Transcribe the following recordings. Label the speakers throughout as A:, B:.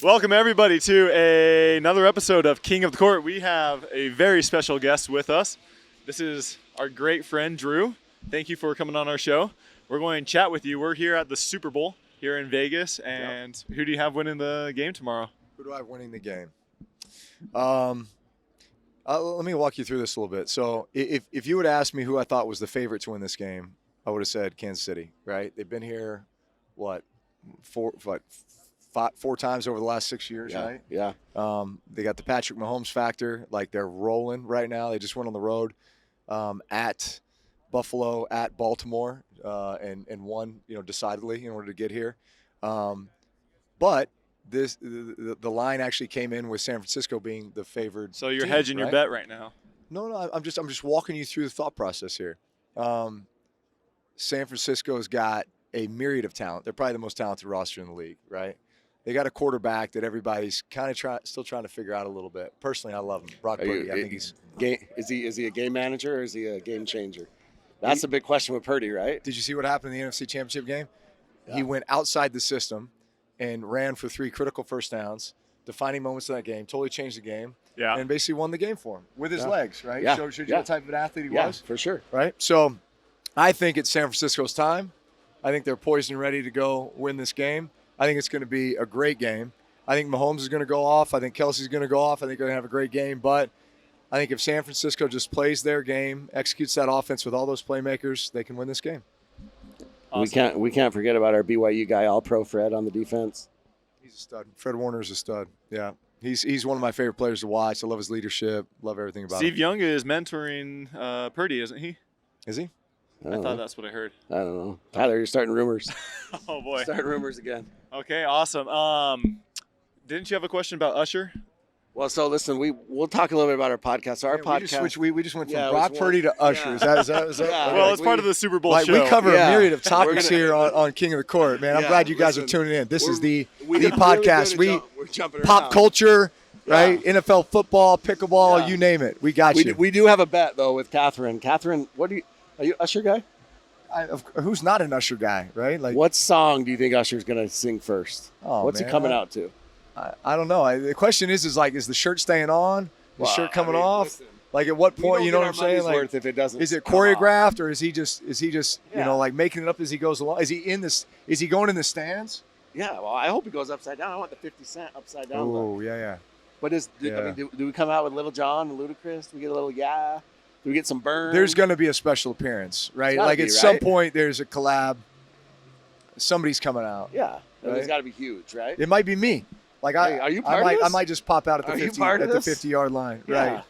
A: Welcome, everybody, to another episode of King of the Court. We have a very special guest with us. This is our great friend, Drew. Thank you for coming on our show. We're going to chat with you. We're here at the Super Bowl here in Vegas, and Who do you have winning the game tomorrow?
B: Who do I have winning the game? Let me walk you through this a little bit. So if you would ask me who I thought was the favorite to win this game, I would have said Kansas City, right? They've been here, four times over the last 6 years, right?
C: Yeah.
B: They got the Patrick Mahomes factor. Like, they're rolling right now. They just went on the road at Buffalo, at Baltimore, and won, decidedly in order to get here. But the line actually came in with San Francisco being the favored.
A: So you're
B: team,
A: hedging
B: right?
A: your bet right now.
B: No, I'm just walking you through the thought process here. San Francisco's got a myriad of talent. They're probably the most talented roster in the league, right? They got a quarterback that everybody's kind of still trying to figure out a little bit. Personally, I love him. Brock Purdy. I think he's
C: Is he a game manager or is he a game changer? That's a big question with Purdy, right?
B: Did you see what happened in the NFC Championship game?
C: Yeah.
B: He went outside the system and ran for 3 critical first downs, defining moments in that game, totally changed the game, and basically won the game for him with his legs, right?
C: Yeah.
B: Showed you what type of an athlete he was.
C: For sure.
B: Right? So I think it's San Francisco's time. I think they're poised and ready to go win this game. I think it's going to be a great game. I think Mahomes is going to go off. I think Kelsey's going to go off. I think they're going to have a great game. But I think if San Francisco just plays their game, executes that offense with all those playmakers, they can win this game.
A: Awesome.
C: We can't forget about our BYU guy, All-Pro Fred, on the defense.
B: He's a stud. Fred Warner's a stud. Yeah. He's one of my favorite players to watch. I love his leadership. Love everything about him.
A: Steve Young is mentoring Purdy, isn't he?
B: Is he?
A: I thought that's what I heard.
C: I don't know. Tyler, you're starting rumors.
A: Oh, boy.
C: Starting rumors again.
A: Okay, awesome. Didn't you have a question about Usher?
C: Well, so listen, we'll talk a little bit about our podcast. So our podcast.
B: We just went from Brock Purdy to Usher.
C: Yeah.
B: Is that
C: Yeah.
A: Well, it's part of the Super Bowl show.
B: We cover a myriad of topics here on King of the Court, man. I'm glad you guys are tuning in. This is the podcast.
C: We're jumping
B: pop
C: around.
B: Culture, right? NFL football, pickleball, you name it. We got you.
C: We do have a bet though with Catherine. Catherine, are you Usher guy?
B: Who's not an Usher guy, right? Like,
C: what song do you think Usher's gonna sing first? What's he coming out to?
B: I don't know. The question is the shirt staying on? The shirt coming off?
C: Listen,
B: like, at what point? You know what I'm saying?
C: Like, if it doesn't,
B: is it choreographed or is he just like making it up as he goes along? Is he going in the stands?
C: Yeah. Well, I hope he goes upside down. I want the 50 Cent upside down.
B: Oh, yeah.
C: But do we come out with Little John and Ludacris? Do we get a little Do we get some burn?
B: There's going to be a special appearance, right? Like, at some point, there's a collab. Somebody's coming out.
C: Yeah.
B: Right?
C: It's got to be huge, right?
B: It might be me. Like,
C: are you part of this?
B: I might just pop out at the 50-yard line.
C: Yeah.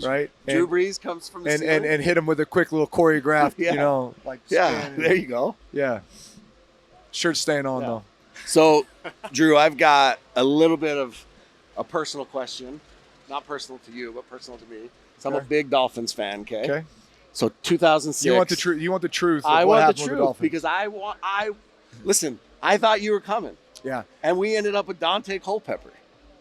B: Right.
C: Drew Brees comes from the
B: and hit him with a quick little choreographed,
C: there you go.
B: Yeah. Shirt staying on though.
C: So, Drew, I've got a little bit of a personal question, not personal to you, but personal to me. So I'm a big Dolphins fan. Okay. So 2006.
B: You want the truth? You want the truth?
C: I want the truth
B: Dolphins.
C: because listen. I thought you were coming.
B: Yeah.
C: And we ended up with Dante Culpepper.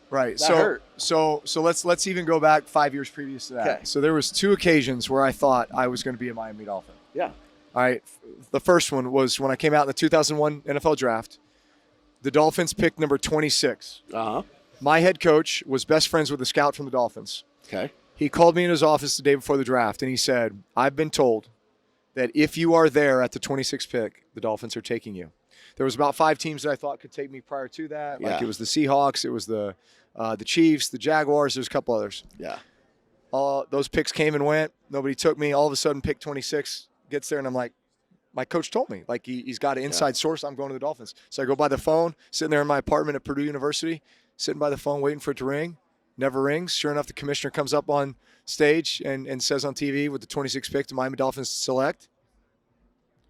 B: Right.
C: That hurt.
B: So let's even go back 5 years previous to that.
C: Okay.
B: So there was 2 occasions where I thought I was going to be a Miami Dolphin.
C: Yeah.
B: All right. The first one was when I came out in the 2001 NFL Draft. The Dolphins picked number 26.
C: Uh-huh.
B: My head coach was best friends with a scout from the Dolphins.
C: Okay.
B: He called me in his office the day before the draft, and he said, "I've been told that if you are there at the 26th pick, the Dolphins are taking you." There was about 5 teams that I thought could take me prior to that. Like, it was the Seahawks, it was the Chiefs, the Jaguars. There's a couple others.
C: Yeah.
B: Those picks came and went. Nobody took me. All of a sudden, pick 26 gets there, and I'm like, my coach told me. Like, he's got an inside source. I'm going to the Dolphins. So I go by the phone, sitting there in my apartment at Purdue University, sitting by the phone waiting for it to ring. Never rings. Sure enough, the commissioner comes up on stage and says on TV with the 26th pick, the Miami Dolphins select.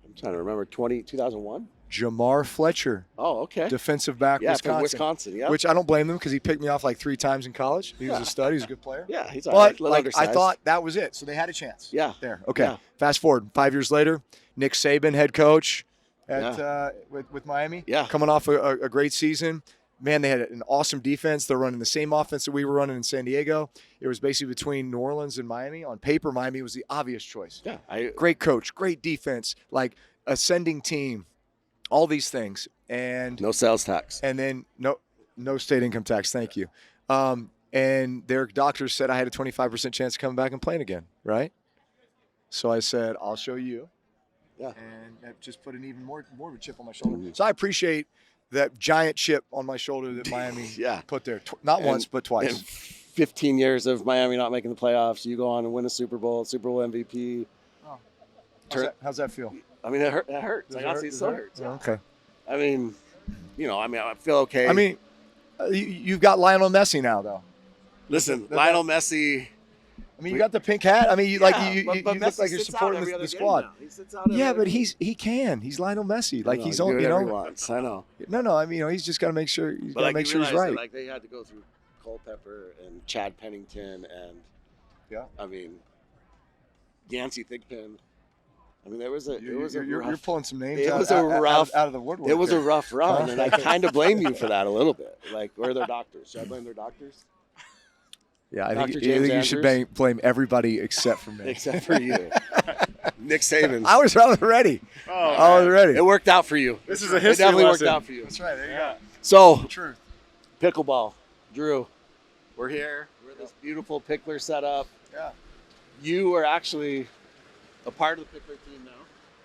C: I'm trying to remember. 2001?
B: Jamar Fletcher.
C: Oh, okay.
B: Defensive back,
C: Wisconsin.
B: Wisconsin.
C: Wisconsin, yeah.
B: Which I don't blame him because he picked me off like 3 times in college. He was a stud. He's a good player.
C: Yeah, he's all right.
B: But I thought that was it. So they had a chance.
C: Yeah.
B: There. Okay.
C: Yeah.
B: Fast forward 5 years later, Nick Saban, head coach with Miami.
C: Yeah.
B: Coming off a great season. Man, they had an awesome defense. They're running the same offense that we were running in San Diego. It was basically between New Orleans and Miami. On paper, Miami was the obvious choice.
C: Yeah.
B: Great coach, great defense, like ascending team, all these things. And
C: no sales tax.
B: And then no No state income tax. Thank you. And their doctors said I had a 25% chance of coming back and playing again, right? So I said, I'll show you.
C: Yeah.
B: And that just put an even more of a chip on my shoulder. So I appreciate that giant chip on my shoulder that Miami put there. Not once, but twice.
C: And 15 years of Miami not making the playoffs. You go on and win a Super Bowl MVP.
B: Oh. How's that feel?
C: I mean, it hurts. Like, honestly, it still hurts.
B: Yeah. Okay.
C: I mean, I feel okay.
B: I mean, you've got Lionel Messi now, though.
C: Listen, Lionel Messi.
B: I mean, you got the pink hat. I mean, you look
C: Messi
B: like you're supporting the squad.
C: he sits out
B: But he can. He's Lionel Messi. Like he's on.
C: He wants. I know.
B: No. I mean, he's just got to make sure. He's got to make sure he's right.
C: Like they had to go through Culpepper and Chad Pennington and I mean, Yancey Thigpen. I mean,
B: you're pulling some names.
C: It was
B: out of the woodwork.
C: It was a rough run, and I kind of blame you for that a little bit. Like, where are their doctors? Should I blame their doctors?
B: Yeah, I think you should blame everybody except for me.
C: Except for you. Nick Saban.
B: I was ready. I was ready.
C: It worked out for you.
A: This is a history
C: lesson. It definitely
A: lesson.
C: worked out for you.
B: That's right. There you go.
C: So,
B: Truth.
C: Pickleball. Drew, we're here. We're at this beautiful Picklr setup.
B: Yeah.
C: You are actually a part of the Picklr team now.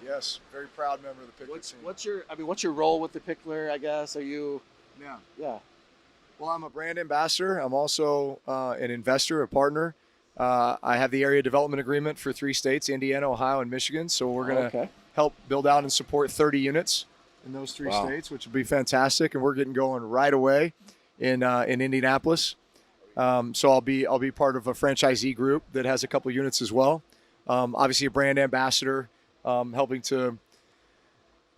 B: Yes, very proud member of the Picklr team.
C: What's your role with the Picklr, I guess? Are you? Yeah.
B: Well, I'm a brand ambassador. I'm also an investor, a partner. I have the area development agreement for 3 states, Indiana, Ohio, and Michigan. So we're going to help build out and support 30 units in those 3 states, which would be fantastic. And we're getting going right away in Indianapolis. So I'll be part of a franchisee group that has a couple units as well. Obviously a brand ambassador, helping to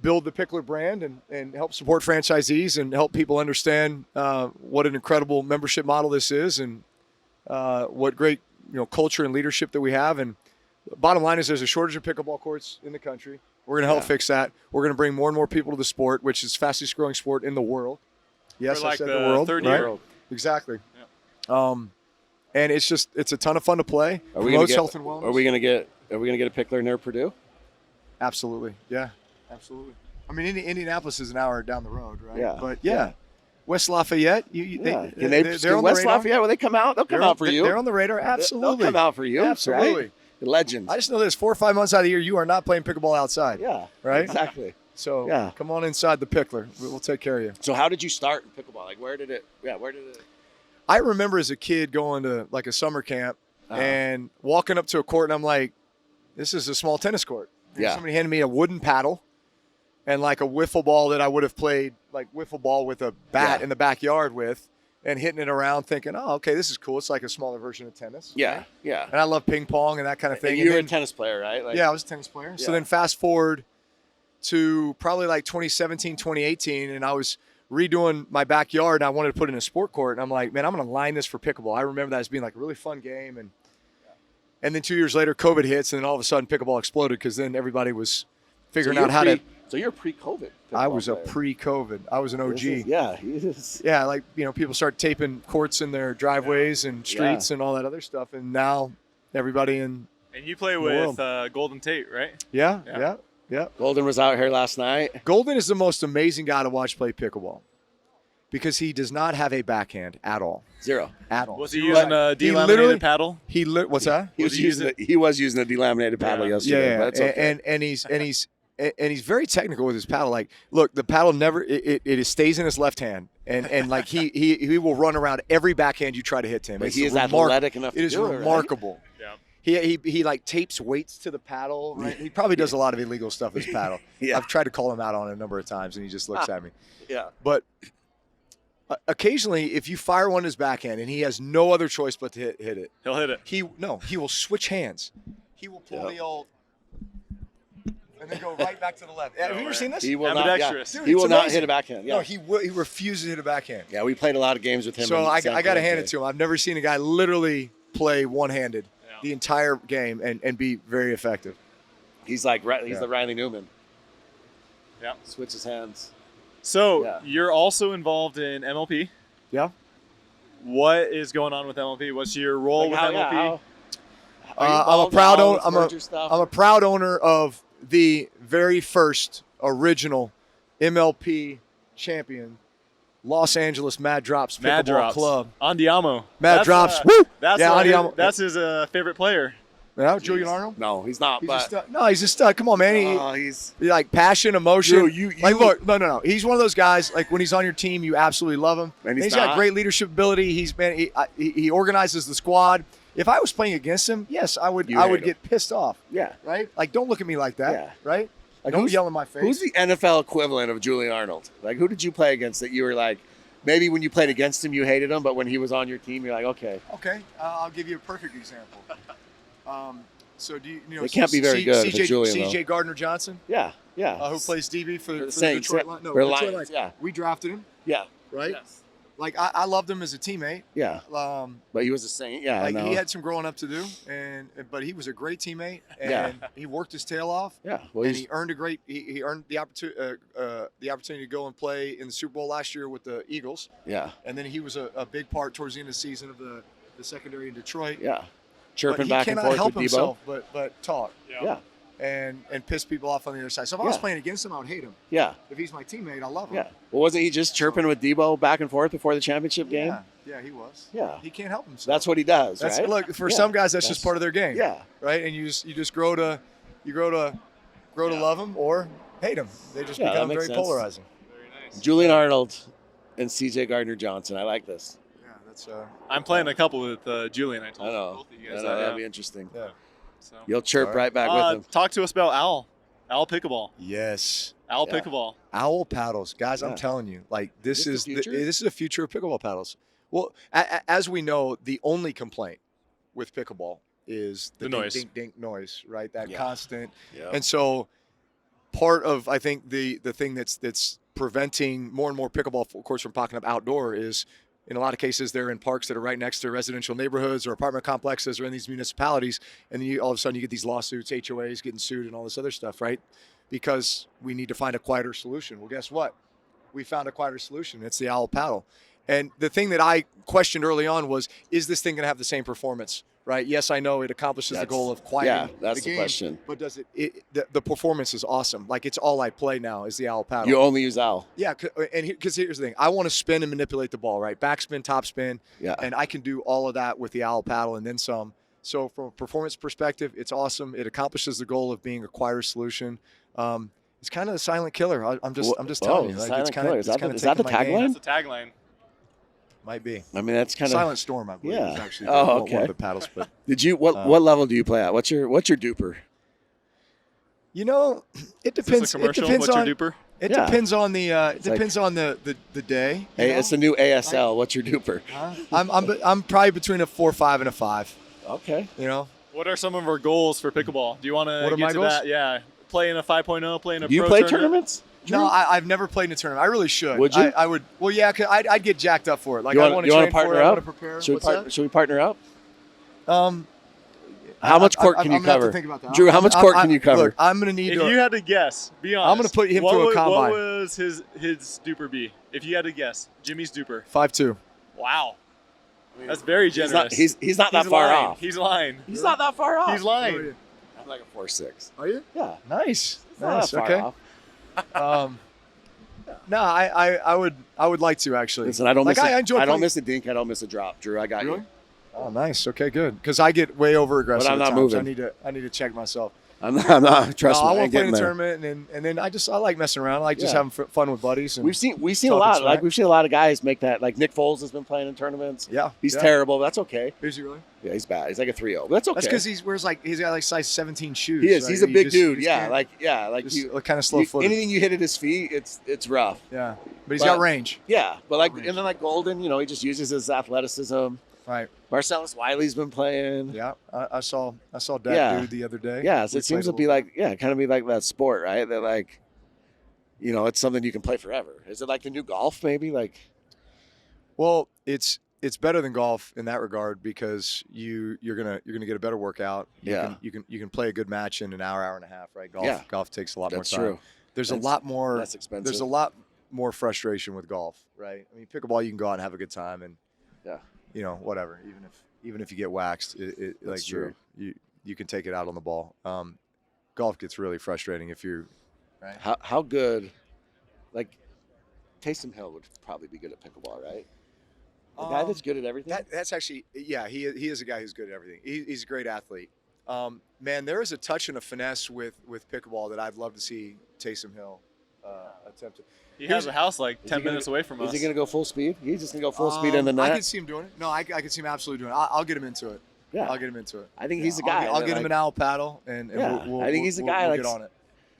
B: build the Picklr brand and help support franchisees and help people understand what an incredible membership model this is and what great culture and leadership that we have. And the bottom line is there's a shortage of pickleball courts in the country. We're going to help fix that. We're going to bring more and more people to the sport, which is the fastest growing sport in the world. Yes, I said the world.
A: Third
B: right?
A: year.
B: Exactly. Yeah. And it's a ton of fun to play.
C: Promotes
B: health and wellness.
C: Are we gonna get a Picklr near Purdue?
B: Absolutely. Yeah. Absolutely. I mean, Indianapolis is an hour down the road, right?
C: Yeah.
B: But West Lafayette. They're on
C: West
B: the radar.
C: Lafayette, when they come out, they'll come out for you.
B: They're on the radar. Absolutely.
C: They'll come out for you.
B: Absolutely.
C: Right? Legends.
B: I just know this: 4 or 5 months out of the year, you are not playing pickleball outside.
C: Yeah.
B: Right.
C: Exactly.
B: So come on inside the Picklr. We'll take care of you.
C: So how did you start in pickleball? Like, where did it?
B: I remember as a kid going to like a summer camp and walking up to a court, and I'm like, "This is a small tennis court." And somebody handed me a wooden paddle and like a wiffle ball that I would have played like wiffle ball with a bat in the backyard with, and hitting it around, thinking, "Oh, okay, this is cool. It's like a smaller version of tennis."
C: Yeah,
B: right?
C: yeah.
B: And I love ping pong and that kind of thing.
C: And you were a tennis player, right? Like,
B: I was a tennis player. So then fast forward to probably like 2017, 2018, and I was redoing my backyard, and I wanted to put in a sport court, and I'm like, man, I'm going to line this for pickleball. I remember that as being like a really fun game, and then 2 years later, COVID hits, and then all of a sudden, pickleball exploded because then everybody was figuring out how to.
C: So you're pre-COVID.
B: I was a pre-COVID. I was an OG. Yeah, like people start taping courts in their driveways and streets and all that other stuff, and now everybody in.
A: And you play with Golden Tate, right?
B: Yeah.
C: Golden was out here last night.
B: Golden is the most amazing guy to watch play pickleball because he does not have a backhand at all.
C: Zero.
B: At all.
A: Was he using a delaminated paddle?
B: What's that?
C: He was using a delaminated paddle yesterday.
B: Yeah.
C: But it's okay.
B: And he's very technical with his paddle. Like, look, the paddle never it stays in his left hand, and like he will run around every backhand you try to hit to him.
C: But he is athletic enough.
B: It is remarkable.
A: Yeah.
B: He like tapes weights to the paddle. Right? He probably does a lot of illegal stuff with his paddle. I've tried to call him out on it a number of times, and he just looks at me.
C: Yeah.
B: But occasionally, if you fire one in his backhand, and he has no other choice but to hit it,
A: he'll hit it.
B: He will switch hands. He will pull the old. And then go right back to the left. Have you ever seen this?
C: He will not.
B: Dude,
C: he will not hit a backhand.
B: No, he refuses to hit a backhand.
C: Yeah, we played a lot of games with him.
B: So I got to hand it to him. I've never seen a guy literally play one-handed the entire game and be very effective.
C: He's like the Riley Newman.
A: Yeah.
C: Switches hands.
A: So you're also involved in MLP.
B: Yeah.
A: What is going on with MLP? What's your role with MLP?
B: I'm a proud owner of the very first original MLP champion, Los Angeles Mad Drops
A: Mad
B: Pickleball
A: Drops.
B: Club.
A: Andiamo.
B: Mad Drops. Woo!
A: That's
B: Yeah, Andiamo.
A: That's his favorite player.
B: No, Julian Arnold?
C: No, he's not.
B: He's
C: but
B: a stud. No, he's a stud. Come on, man.
C: he's
B: He like passion, emotion.
C: Drew, you
B: like, look, no. He's one of those guys. Like when he's on your team, you absolutely love him.
C: And
B: he's
C: not.
B: got great leadership ability. He organizes the squad. If I was playing against him, yes, I would get pissed off.
C: yeah.
B: Right? Like, don't look at me like that.
C: Yeah.
B: Right?
C: Like,
B: Don't yell in my face.
C: Who's the NFL equivalent of Julian Arnold? Like, who did you play against that you were like, maybe when you played against him, you hated him, but when he was on your team, you're like, okay.
B: Okay, I'll give you a perfect example. So do you know?
C: It can't be very good if it's Julian, though.
B: CJ Gardner Johnson,
C: Yeah, yeah.
B: who plays DB for the
C: Saints,
B: Detroit
C: yeah.
B: Lions. No,
C: Or
B: Detroit
C: Lions,
B: Lions.
C: yeah.
B: We drafted him,
C: Yeah,
B: right?
C: Yes.
B: Like I loved him as a teammate.
C: Yeah,
B: Um,
C: but he was a Saint. Yeah,
B: like
C: I know.
B: he had some growing up to do, but he was a great teammate, and
C: Yeah.
B: he worked his tail off.
C: yeah, well,
B: And
C: he's,
B: he earned he earned the opportunity to go and play in the Super Bowl last year with the Eagles,
C: yeah,
B: and then he was a big part towards the end of the season of the secondary in Detroit.
C: yeah.
B: But
C: Chirping
B: he
C: back and
B: cannot
C: forth
B: help
C: with Debo.
B: himself, but talk
C: Yeah,
B: and piss people off on the other side. So if I was
C: Yeah.
B: playing against him, I would hate him.
C: yeah,
B: If he's my teammate, I love him.
C: yeah. Well, wasn't he just chirping with Debo back and forth before the championship game?
B: Yeah, he was.
C: Yeah.
B: He can't help himself.
C: That's what he does,
B: That's
C: right?
B: look for
C: Yeah.
B: some guys. That's just part of their game.
C: Yeah,
B: Right. And you just grow to love them or hate them. They just
C: Yeah, that
B: become
C: makes
B: very
C: sense.
B: polarizing.
A: Very nice.
C: Julian Arnold and CJ Gardner Johnson. I like this.
B: Yeah, that's
A: I'm playing a couple with Julian. I
C: I
A: told
C: know.
A: both of you
C: I
A: guys
C: know,
A: that.
C: that'd
A: Yeah.
C: be interesting.
B: yeah.
A: So.
C: You'll chirp
B: All right.
C: right back with him.
A: Talk to us about Owl Pickleball.
B: Yes.
A: Owl
C: Yeah.
A: Pickleball.
B: Owl paddles, guys.
C: Yeah.
B: I'm telling you, like this
C: Is this the future?
B: this is the future of pickleball paddles. Well, as we know, the only complaint with pickleball is
A: The
B: dink,
A: noise.
B: dink, dink noise, right? That
C: Yeah.
B: constant.
C: Yeah.
B: And so, part of I think the thing that's preventing more and more pickleball, of course, from popping up outdoor is, in a lot of cases, they're in parks that are right next to residential neighborhoods or apartment complexes or in these municipalities, and then all of a sudden you get these lawsuits, HOAs getting sued, and all this other stuff, right? Because we need to find a quieter solution. Well, guess what? We found a quieter solution. It's the Owl paddle. And the thing that I questioned early on was, is this thing going to have the same performance? Right? Yes, I know it accomplishes the goal of quieting
C: that's
B: the
C: the
B: game,
C: question.
B: but does the performance is awesome. Like, it's all I play now is the Owl paddle.
C: You only use Owl.
B: Yeah, because here's the thing. I want to spin and manipulate the ball, right? Backspin, topspin,
C: Yeah.
B: and I can do all of that with the Owl paddle and then some. So from a performance perspective, it's awesome. It accomplishes the goal of being a quieter solution. It's kind of the silent killer. I'm just telling you. Like,
C: Silent
B: it's kind
C: killer.
B: of
C: Is that the tagline?
A: That's the tagline.
B: Might be.
C: I mean, that's kind of.
B: Silent Storm, I believe,
C: Yeah.
B: is actually
C: Oh,
B: one
C: okay.
B: of the paddles. But
C: Did you what level do you play at? What's your Dupr?
B: you know, it
A: Is
B: depends.
A: this a commercial?
B: It depends
A: What's
B: on.
A: your duper?
B: It
C: Yeah.
B: depends on the. It
C: like-
B: depends on the day. you
C: Hey,
B: know?
C: it's the new ASL. What's your Dupr?
B: I'm probably between a 4.5 and a 5.
C: Okay.
B: You know.
A: What are some of our goals for pickleball? Do you want to
B: What are
A: get
B: my
A: to
B: goals?
A: that? Yeah. Play in a 5.0, play in a
C: Do you
A: pro
C: play
A: tournament?
C: tournaments?
B: No, I've never played in a tournament. I really should.
C: Would you?
B: I would. Well, yeah, cause I'd get jacked up for it. Like,
C: You
B: I
C: wanna-
B: want
C: you
B: to
C: wanna
B: train for
C: partner
B: it. I
C: up?
B: want to prepare.
C: Should we,
B: What's that?
C: should we partner up?
B: Um,
C: How much court can you
B: I'm gonna have
C: cover?
B: to think about that.
C: Drew, how much court can you cover?
B: Look, I'm gonna need
A: If
B: to.
A: you had to guess, be honest.
B: I'm gonna put him
A: what
B: through a
A: would-
B: combine.
A: What was his duper be? If you had to guess, Jimmy's duper.
B: 5'2".
A: Wow. That's very
C: He's not,
A: generous.
C: he's not that far
A: lying.
C: off.
A: He's lying.
C: He's not that far off.
A: He's lying.
C: I'm like a 4.6.
B: Are you?
C: Yeah.
B: Nice.
C: He's not
B: Nice.
C: that far
B: Okay.
C: off.
B: No, I would like to actually.
C: Listen, I don't
B: like,
C: miss.
B: I enjoy
C: I don't
B: playing-
C: miss a dink. I don't miss a drop. Drew, I got
B: Really?
C: you.
B: Oh, nice. Okay, good. Because I get way over aggressive.
C: But I'm
B: at
C: not
B: times.
C: moving.
B: I need to check myself.
C: I'm not. Trust
B: no,
C: me.
B: I
C: I
B: want
C: ain't
B: to play in
C: getting
B: a
C: there.
B: tournament, and then I like messing around. I like just
C: Yeah.
B: having fun with buddies. And
C: We've seen a
B: talking
C: lot.
B: smack.
C: Like we've seen a lot of guys make that. Like Nick Foles has been playing in tournaments.
B: yeah,
C: He's
B: yeah.
C: terrible. That's okay.
B: Is he really?
C: Yeah, he's bad. He's like a 3-0. That's okay.
B: That's because he's got like size 17 shoes.
C: he is.
B: right?
C: He's a
B: He
C: big
B: just-
C: dude.
B: he just
C: Yeah,
B: can't-
C: like
B: just
C: you.
B: kind of slow footed.
C: Anything you hit at his feet, it's rough.
B: Yeah, but he's
C: But-
B: got range.
C: Yeah, but like
B: Range.
C: and then like Golden, he just uses his athleticism.
B: Right.
C: Marcellus Wiley's been playing.
B: Yeah, I saw that
C: Yeah.
B: dude the other day.
C: Yeah, so
B: We
C: it seems
B: played
C: to
B: a
C: be
B: little
C: like kind of be like that sport, right? That like, it's something you can play forever. Is it like the new golf, maybe? Like,
B: Well, it's better than golf in that regard because you're gonna get a better workout.
C: Yeah.
B: You can play a good match in an hour and a half, right? Golf takes a lot
C: that's
B: more time.
C: true.
B: There's
C: That's
B: a lot more.
C: Less expensive.
B: There's a lot more frustration with golf, right? I mean, pickleball you can go out and have a good time and
C: Yeah.
B: whatever. Even if you get waxed,
C: That's
B: like
C: true.
B: you can take it out on the ball. Golf gets really frustrating if you're right.
C: How good, like, Taysom Hill would probably be good at pickleball, right? A guy that's good at everything.
B: That's actually, yeah, he is a guy who's good at everything. He's a great athlete. Man, there is a touch and a finesse with pickleball that I'd love to see Taysom Hill attempt.
A: He has a house like 10 minutes away from us.
C: Is he going to go full speed? He's just going to go full speed in the net?
B: I could see him doing it. No, I could see him absolutely doing it. I'll get him into it.
C: Yeah.
B: I'll get him into it.
C: I think he's a guy.
B: I'll get him an owl paddle, and we'll
C: I think he's a guy.
B: We'll get on it.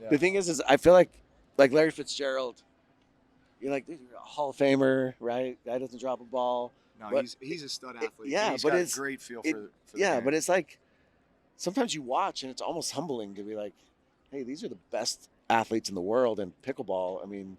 B: Yeah.
C: The thing is I feel like Larry Fitzgerald, you're like, dude, you're a Hall of Famer, right? Guy doesn't drop a ball.
B: No,
C: but
B: he's a stud athlete.
C: Yeah,
B: he's
C: but
B: got
C: it's
B: a great feel for the
C: yeah,
B: game.
C: but it's like sometimes you watch and it's almost humbling to be like, hey, these are the best athletes in the world, and pickleball. I mean,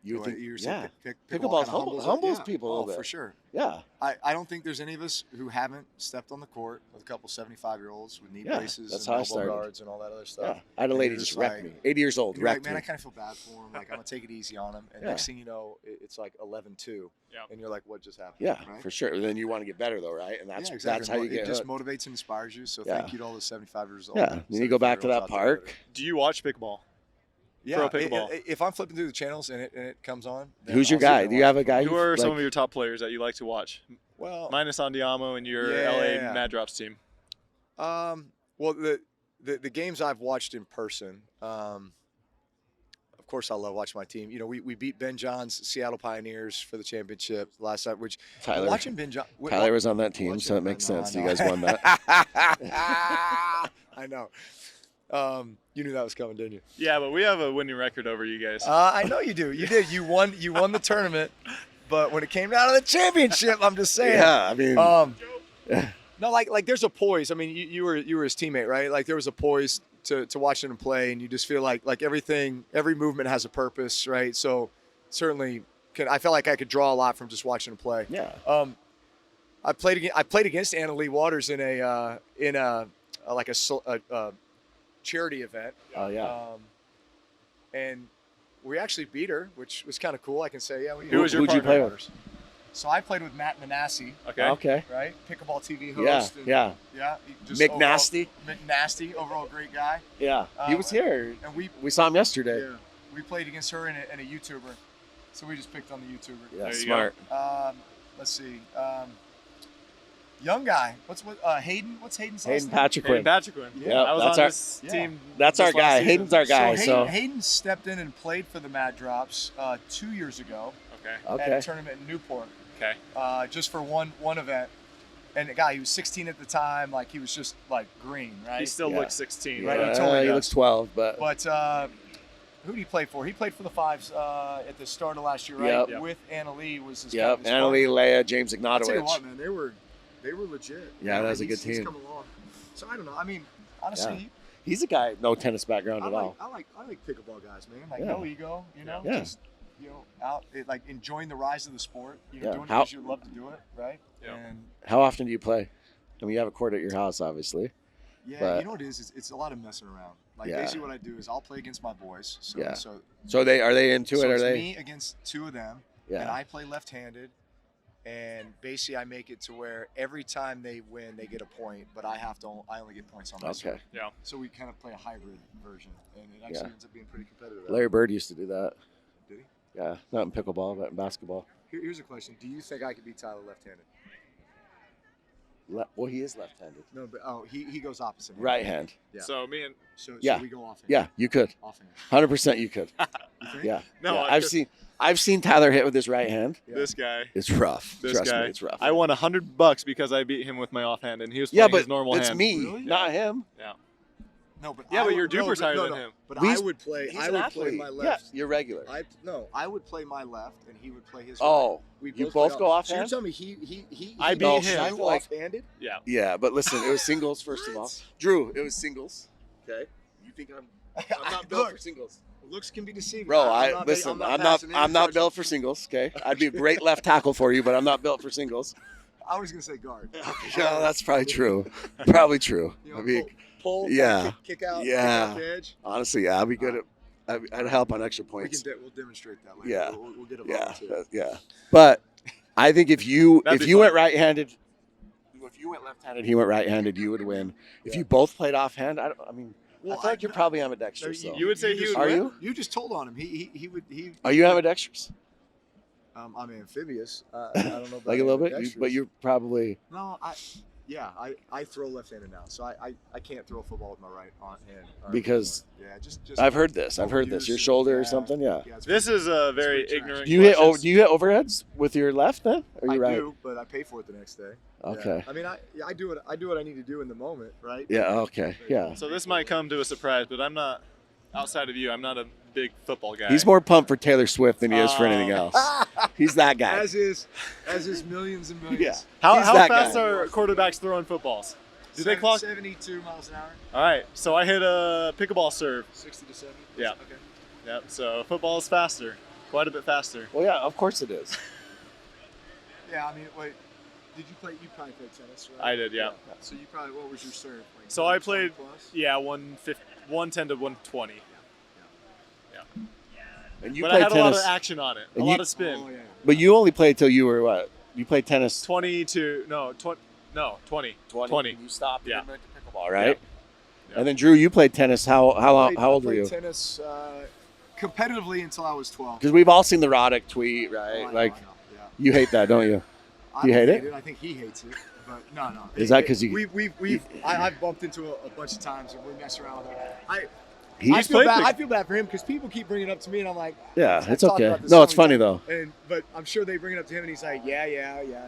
B: pickleball
C: humbles people a little bit
B: for sure.
C: Yeah,
B: I don't think there's any of us who haven't stepped on the court with a couple 75-year-olds with knee braces
C: that's
B: and
C: how I
B: elbow
C: started.
B: Guards and all that other stuff.
C: yeah. I had a lady
B: you're
C: just
B: just
C: wreck
B: like-
C: me. 80 years old,
B: You're like,
C: wrecked
B: man,
C: me.
B: I kind of feel bad for him. Like, I'm gonna take it easy on him. And
C: Yeah.
B: next thing you know, it's like 11-2, and you're like, what just happened?
C: Yeah,
B: right?
C: for sure. Then you want to get better though, right? And that's
B: Yeah, exactly.
C: that's how you
B: It
C: get
B: just
C: hooked.
B: motivates and inspires you. So
C: Yeah.
B: thank you to all the 75-years old.
C: Yeah, then you go back to that
B: 75-year-olds out there
C: park.
A: Do you watch pickleball?
B: Yeah,
A: Pro pickleball.
B: if I'm flipping through the channels and it comes on, then
C: Who's your
B: I'll sit
C: guy?
B: there
C: Do you
B: and
C: have a
B: watch it.
C: guy?
A: Who are some
C: like-
A: of your top players that you like to watch?
B: Well,
A: Minus Andiamo and your
B: Yeah.
A: LA Mad Drops team.
B: well, the games I've watched in person, of course, I love watching my team. You know, we beat Ben John's Seattle Pioneers for the championship last night, which
C: Tyler.
B: watching Ben John.
C: Tyler was on that team,
B: watching-
C: so it makes
B: I know,
C: sense.
B: I
C: You
B: know.
C: guys won that.
B: I know. You knew that was coming, didn't you?
A: Yeah, but we have a winning record over you guys.
B: I know you do. You did. You won the tournament, but when it came down to the championship, I'm just saying.
C: Yeah, I mean,
B: No, like there's a poise. I mean, you were his teammate, right? Like there was a poise to watching him play, and you just feel like every movement has a purpose, right? So certainly, I felt like I could draw a lot from just watching him play.
C: yeah.
B: I played against Anna Lee Waters in a charity event.
C: Oh yeah.
B: And we actually beat her, which was kind of cool. I can say, yeah.
A: Who was your
C: Who'd you
A: partner?
C: play with?
B: So I played with Matt Manassi,
A: Okay.
C: Okay.
B: right? Pickleball TV
C: Yeah.
B: host. and-
C: Yeah.
B: Yeah. Just
C: McNasty.
B: McNasty, overall great guy.
C: Yeah. He was here.
B: And we
C: We saw him yesterday.
B: played against her and a YouTuber. So we just picked on the YouTuber.
C: Yeah.
A: There you
C: Smart.
B: Let's see. Young guy. Hayden? What's Hayden's last
C: Hayden
B: name?
C: Patrick.
A: Hayden Patrick.
C: Yeah,
A: I was
C: that's
A: on
C: our-
A: this
B: Yeah.
A: team.
C: That's our
A: this last
C: guy.
A: season.
C: Hayden's our guy. So.
B: Hayden stepped in and played for the Mad Drops 2 years ago
A: Okay.
B: at a
C: Okay.
B: tournament in Newport.
A: Okay.
B: Just for one event. And the guy, he was 16 at the time. Like, he was just, like, green, right?
A: He still
C: Yeah.
A: looks 16.
B: Right,
A: Right.
B: he totally
C: He
B: does.
C: looks 12, but
B: But who did he play for? He played for the Fives at the start of last year, right?
C: Yep.
B: With Anna Lee was his
C: yep.
B: his
C: Annalie,
B: partner.
C: Leia, James
B: I'll tell you
C: Ignatowicz.
B: what, man, they were legit.
C: Yeah, that was a
B: He's-
C: good
B: he's
C: team.
B: come along. So I don't know. I mean, honestly,
C: Yeah. He's a guy, no tennis background
B: I
C: at
B: like,
C: all.
B: I like pickleball guys, man. Like
C: Yeah.
B: no ego, you know,
C: Yeah.
B: just out like enjoying the rise of the sport. You know,
C: Yeah.
B: doing it
C: How-
B: because you love to do it, right?
A: Yeah.
B: And
C: How often do you play? I mean, you have a court at your house, obviously.
B: yeah,
C: But-
B: you know what it is? It's a lot of messing around. Like
C: Yeah.
B: basically what I do is I'll play against my boys. So
C: Yeah.
B: so,
C: So are they into
B: so
C: it? Are
B: it's
C: they?
B: me against two of them, and
C: Yeah.
B: I play left-handed. And basically, I make it to where every time they win, they get a point, but I only get points on my
C: Okay.
B: serve.
A: Yeah.
B: So we kind of play a hybrid version, and it actually
C: Yeah.
B: ends up being pretty competitive.
C: Larry Bird used to do that.
B: Did he?
C: Yeah, not in pickleball, but in basketball.
B: Here's a question: do you think I could beat Tyler left-handed?
C: Well, he is left-handed.
B: No, but he goes opposite.
C: Right hand.
B: Yeah.
A: So me and
B: So
C: Yeah.
B: we go off.
C: Yeah, you could.
B: Offhand.
C: 100% you could.
B: You think?
C: Yeah.
A: No,
C: Yeah.
A: I
C: I've seen Tyler hit with his right hand.
B: Yeah.
A: this guy.
C: It's rough.
A: This
C: Trust
A: guy.
C: me, it's rough.
A: I won $100 because I beat him with my offhand, and he was
C: yeah,
A: playing
C: but
A: his normal
C: it's
A: hand.
C: me,
B: Really?
C: not him.
A: Yeah.
B: No, but
A: Yeah,
B: I
A: but
B: would-
A: your Duper's higher
B: no,
A: than
B: no.
A: him.
B: But
C: He's-
B: I would play.
C: He's
B: I
C: an
B: would
C: athlete.
B: play my
C: Yeah,
B: left.
C: you're regular.
B: I would play my left, and he would play his.
C: Oh,
B: right. We
C: you
B: play
C: both go
B: So you're
C: offhand?
B: telling me he
A: I
B: he
A: beat
B: beat
A: him.
B: you offhanded?
A: Yeah.
C: Yeah, but listen, it was singles first of all.
B: What?
C: Drew, it was singles. Okay. You think I'm not built for singles,
B: Looks can be deceiving.
C: bro?
B: I'm not
C: I'm not
B: passing any judgment.
C: built for singles. Okay, I'd be a great left tackle for you, but I'm not built for singles.
B: I was gonna say guard.
C: Yeah, that's probably true. Probably true.
B: You know,
C: I mean,
B: pull,
C: yeah.
B: kick out,
C: Yeah.
B: kick out the edge.
C: honestly, yeah, I'd be good at. I'd help on extra points.
B: We'll demonstrate that later.
C: Yeah.
B: We'll get a
C: Yeah,
B: volunteer.
C: yeah. But I think if you
A: That'd be
C: went
A: fun.
C: right-handed, if you went left-handed, he went right-handed, you would win. If you both played offhand, I
B: Well,
C: feel like you're probably ambidextrous.
B: No,
C: though.
A: You would say he
B: just-
A: would
C: Are
A: win?
C: you?
B: You just told on him. He would.
C: Are you ambidextrous?
B: I'm amphibious. I don't know about
C: Like a little bit,
B: ambidextrous.
C: but you're probably.
B: No, I throw left-handed now, so I can't throw a football with my right hand.
C: Because
B: yeah, just
C: I've heard this. Your
B: overuse,
C: shoulder or something. Yeah.
A: This is a very
B: pretty
A: ignorant.
C: Do you hit
A: question.
C: do you hit overheads with your left then? Or
B: I
C: your right?
B: do, but I pay for it the next day.
C: Okay.
B: Yeah. I mean, I do what I need to do in the moment, right?
C: Yeah. Okay. Yeah.
A: So this might come to a surprise, but I'm not. Outside of you, I'm not a big football guy.
C: He's more pumped for Taylor Swift than he is for
A: Oh.
C: anything else. He's that guy.
B: As is millions and millions.
C: Yeah.
A: How
C: He's that
A: fast
C: guy.
A: are quarterbacks throwing footballs? Do they clock?
B: 72 miles an hour?
A: All right, so I hit a pickleball serve.
B: 60 to 70?
A: Yeah.
B: Okay.
A: Yep. So football is faster, quite a bit faster.
C: Well, yeah. Of course it is.
B: Yeah, I mean, wait. You probably played tennis, right?
A: I did, yeah.
B: So you probably, what was your serve? Like
A: So I played,
B: 120 plus?
A: yeah, 110 to 120.
C: And you
A: But I
C: played
A: had a lot of
C: tennis.
A: action on it, a
C: And
A: lot
C: you-
A: of spin.
B: Oh, yeah.
C: But you only played till you were what? You played tennis
A: 20 to no 20. No, 20. 20.
C: You stopped.
A: Yeah.
C: And went to pickleball, right?
A: Yeah.
C: And then Drew, you played tennis. How old were
B: I
C: you?
B: played tennis competitively until I was 12.
C: Because we've all seen the Roddick tweet,
B: Oh,
C: right?
B: I know,
C: like
B: I know, yeah.
C: you hate that, don't you?
B: I
C: Do you
B: don't
C: hate it?
B: I think he hates it, but no.
C: Is that 'cause you-
B: I've bumped into a bunch of times and we mess around with it. I
C: He's
B: feel
A: played
B: bad.
A: pick-
B: I feel bad for him because people keep bringing it up to me and I'm like,
C: Yeah,
B: I've
C: it's
B: talked
C: okay.
B: about this
C: No,
B: so
C: it's
B: many
C: funny though.
B: times. But I'm sure they bring it up to him and he's like, yeah.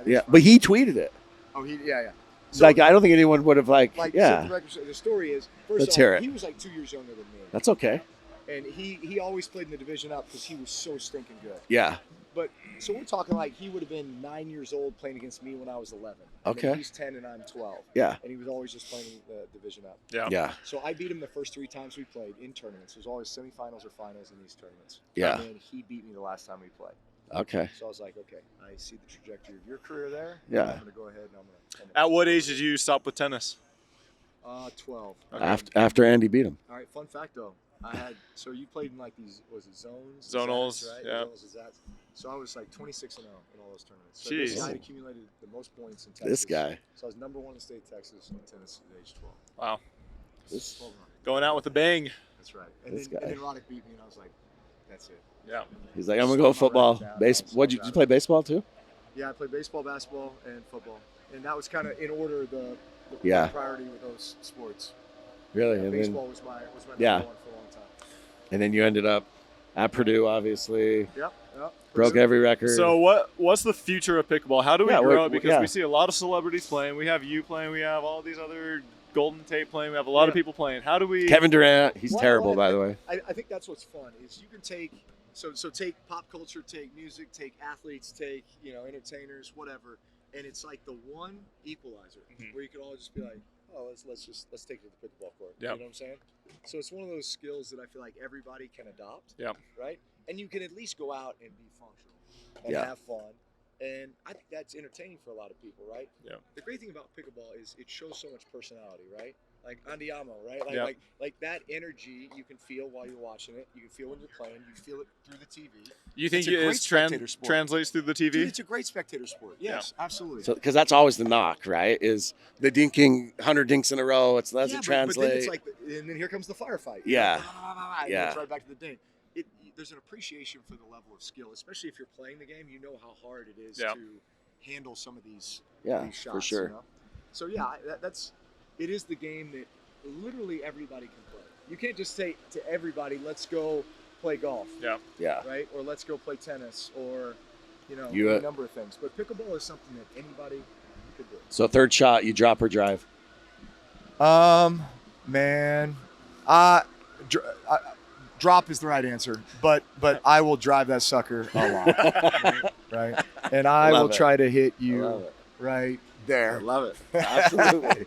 C: Yeah, but he tweeted it.
B: Oh, yeah.
C: Like I don't think anyone would have like.
B: So
C: Yeah,
B: the story is, first
C: Let's
B: off,
C: hear it.
B: he was like 2 years younger than me.
C: that's okay.
B: And he always played in the division up because he was so stinking good.
C: Yeah.
B: But so we're talking like he would have been 9 years old playing against me when I was 11. And then
C: Okay.
B: he's 10 and I'm 12.
C: Yeah.
B: And he was always just playing the division up.
A: Yeah.
C: Yeah.
B: So I beat him the first 3 times we played in tournaments. It was always semifinals or finals in these tournaments.
C: Yeah.
B: And then he beat me the last time we played.
C: Okay.
B: So I was like, okay, I see the trajectory of your career there.
C: Yeah.
B: I'm going to go ahead and I'm going
A: At what age did you stop with tennis?
B: 12.
A: Okay.
C: After Andy beat him.
B: All right, fun fact though. So you played in like these, was it zones?
A: Zonals,
B: Zats, right?
A: yeah.
B: Zonals, Zats. So I was like 26-0 in all those tournaments. So
A: Jeez.
B: this guy accumulated the most points in Texas.
C: This guy.
B: So I was number 1 in the state of Texas in tennis at age 12.
A: Wow.
C: This,
B: 12
A: Going out with a bang.
B: That's right. And
C: This
B: then
C: guy.
B: Roddick beat me, and I was like, that's it.
A: Yeah.
C: he's like, I'm gonna go football. What did you play baseball too?
B: Yeah, I played baseball, basketball, and football. And that was kind of in order the
C: Yeah.
B: priority with those sports.
C: Really?
B: Yeah,
C: And
B: baseball
C: then
B: was my
C: Yeah.
B: number 1 for a long time.
C: and then you ended up at Purdue, obviously.
B: Yep.
C: Broke every record.
A: So what's the future of pickleball? How do we
C: Yeah,
A: grow
C: we're-
A: it? Because
C: yeah.
A: we see a lot of celebrities playing. We have you playing. We have all these other Golden Tate playing. We have a lot of people playing. How do we?
C: Kevin Durant, he's
B: Well,
C: terrible,
B: well,
C: by the way.
B: I think that's what's fun is you can take so take pop culture, take music, take athletes, take entertainers, whatever, and it's like the one equalizer where you can all just be like, oh, let's take it to the pickleball court.
A: Yep.
B: You know what I'm saying? So it's one of those skills that I feel like everybody can adopt.
A: Yep.
B: Right? And you can at least go out and be functional and
C: Yeah.
B: have fun. And I think that's entertaining for a lot of people, right?
A: Yeah.
B: The great thing about pickleball is it shows so much personality, right? Like Andiamo, right?
A: Yeah.
B: Like that energy you can feel while you're watching it. You can feel when you're playing. You feel it through the TV.
A: You think
B: It's a great
A: it
B: spectator sport.
A: translates through the TV?
B: Dude, it's a great spectator sport. Yes, absolutely.
C: So, because that's always the knock, right? Is the dinking 100 dinks in a row? It doesn't
B: But then
C: translate.
B: it's like, and then here comes the firefight.
C: Yeah.
B: And
C: Yeah.
B: it's right back to the dink. There's an appreciation for the level of skill, especially if you're playing the game. You know how hard it is
A: Yeah.
B: to handle some of these
C: Yeah,
B: shots.
C: for sure.
B: You know? So yeah, it is the game that literally everybody can play. You can't just say to everybody, "Let's go play golf,"
A: Yeah.
C: Yeah.
B: right? Or "Let's go play tennis," or
C: You,
B: a number of things. But pickleball is something that anybody could do.
C: So third shot, you drop or drive?
B: Man, drop is the right answer, but I will drive that sucker a lot, right? And I
C: Love
B: will
C: it.
B: try to hit
C: I
B: you
C: love it.
B: right
C: I
B: there.
C: love it. Absolutely.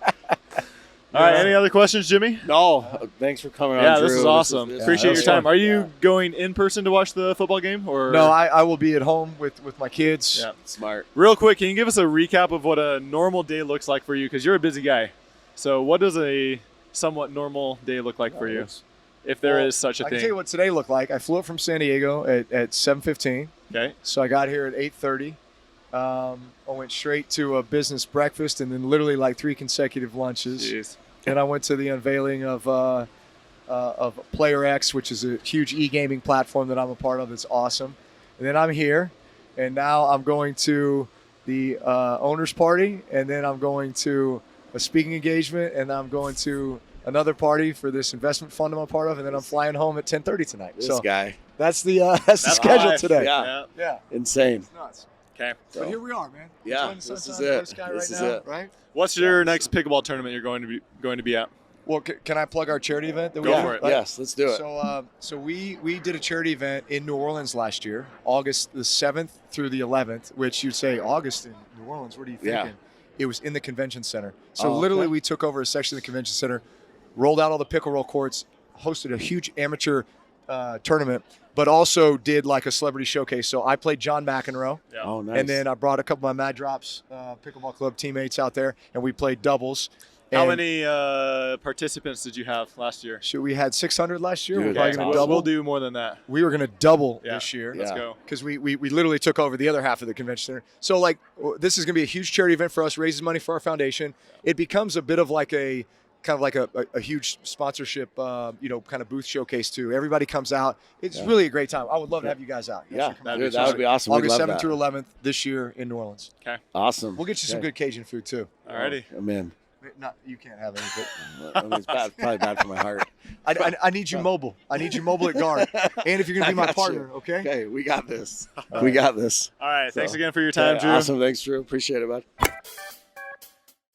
A: All right. Any other questions, Jimmy?
C: No, thanks for coming on,
A: Yeah,
C: Drew.
A: this is awesome.
C: This
A: Appreciate
C: was
A: your time.
C: fun.
A: Are you going in person to watch the football game, or
B: No, I will be at home with my kids.
A: Yeah.
C: Smart.
A: Real quick, can you give us a recap of what a normal day looks like for you? Because you're a busy guy. So what does a somewhat normal day look like for you, if there is such a
B: I can
A: thing?
B: tell you what today looked like. I flew up from San Diego at 7:15.
A: Okay.
B: So I got here at 8:30. I went straight to a business breakfast and then literally like 3 consecutive lunches.
A: Jeez.
B: And I went to the unveiling of Player X, which is a huge e-gaming platform that I'm a part of. That's awesome. And then I'm here, and now I'm going to the owner's party, and then I'm going to a speaking engagement, and I'm going to another party for this investment fund I'm a part of, and then I'm flying home at 10:30 tonight.
C: This guy.
B: That's the schedule today.
C: Yeah. Insane.
B: It's nuts.
A: Okay.
B: But here we are, man.
C: Yeah,
B: Enjoying the
C: this is
B: sunshine, blue
C: it.
B: sky
C: This
B: right
C: is
B: now,
C: it.
B: right?
A: What's your next pickleball tournament you're going to be at?
B: Well, can I plug our charity event that we
A: Go
B: have?
A: for it.
B: Right?
C: Yes, let's do it.
B: So we did a charity event in New Orleans last year, August the 7th through the 11th, which you'd say, August in New Orleans, what are you thinking?
C: Yeah.
B: It was in the convention center. So literally we took over a section of the convention center, rolled out all the pickle roll courts, hosted a huge amateur tournament, but also did like a celebrity showcase. So I played John McEnroe.
A: Yeah.
C: Oh, nice.
B: And then I brought a couple of my Mad Drops Pickleball Club teammates out there, and we played doubles.
A: How
B: And
A: many participants did you have last year?
B: we had 600 last year.
C: Dude,
B: We're probably
C: that's
B: going to
C: awesome.
B: double.
A: We'll do more than that.
B: We were going to double
A: Yeah.
B: this year.
A: Let's
C: Yeah.
A: go.
B: Because we literally took over the other half of the convention center. So like this is going to be a huge charity event for us, raises money for our foundation. It becomes a bit of like a huge sponsorship, kind of booth showcase too. Everybody comes out. It's really a great time. I would love to have you guys out.
C: Yeah,
A: That'd be
C: dude, that would be awesome. We'd
B: August
C: love
B: 7th
C: that.
B: through 11th this year in New Orleans.
C: Awesome.
B: We'll get you some good Cajun food too.
A: Alrighty.
C: I'm in.
B: You can't have any, but
C: I mean, it's bad, probably bad for my heart.
B: I need you mobile. I need you mobile at guard. And if you're going to be my
C: got
B: partner,
C: you.
B: okay?
C: Okay, we got this. We got this.
A: All right. Thanks
C: So,
A: again for your time, Drew.
C: Awesome. Thanks, Drew. Appreciate it, bud.